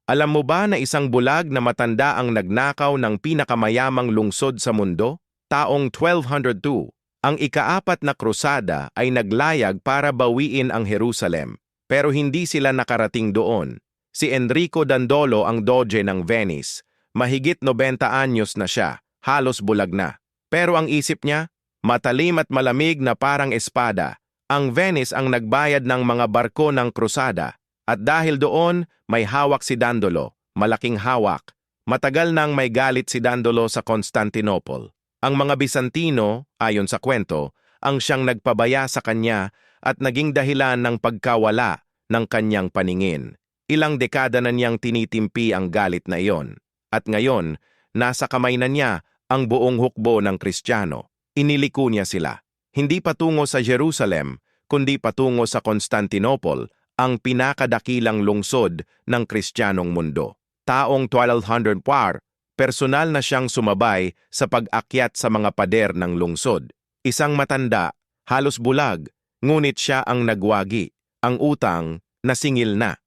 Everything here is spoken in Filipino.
Alam mo ba na isang bulag na matanda ang nagnakaw ng pinakamayamang lungsod sa mundo? Taong 1202, ang ikaapat na krusada ay naglayag para bawiin ang Jerusalem, pero hindi sila nakarating doon. Si Enrico Dandolo ang Doge ng Venice. Mahigit 90 anyos na siya, halos bulag na. Pero ang isip niya, matalim at malamig na parang espada. Ang Venice ang nagbayad ng mga barko ng krusada. At dahil doon, may hawak si Dandolo, malaking hawak. Matagal nang may galit si Dandolo sa Constantinople. Ang mga Bizantino, ayon sa kwento, ang siyang nagpabaya sa kanya at naging dahilan ng pagkawala ng kanyang paningin. Ilang dekada na niyang tinitimpi ang galit na iyon. At ngayon, nasa kamay na niya ang buong hukbo ng Kristiyano. Iniliko niya sila. Hindi patungo sa Jerusalem, kundi patungo sa Constantinople, ang pinakadakilang lungsod ng Kristiyanong mundo. Taong 1200 personal na siyang sumabay sa pag-akyat sa mga pader ng lungsod. Isang matanda, halos bulag, ngunit siya ang nagwagi. Ang utang, nasingil na.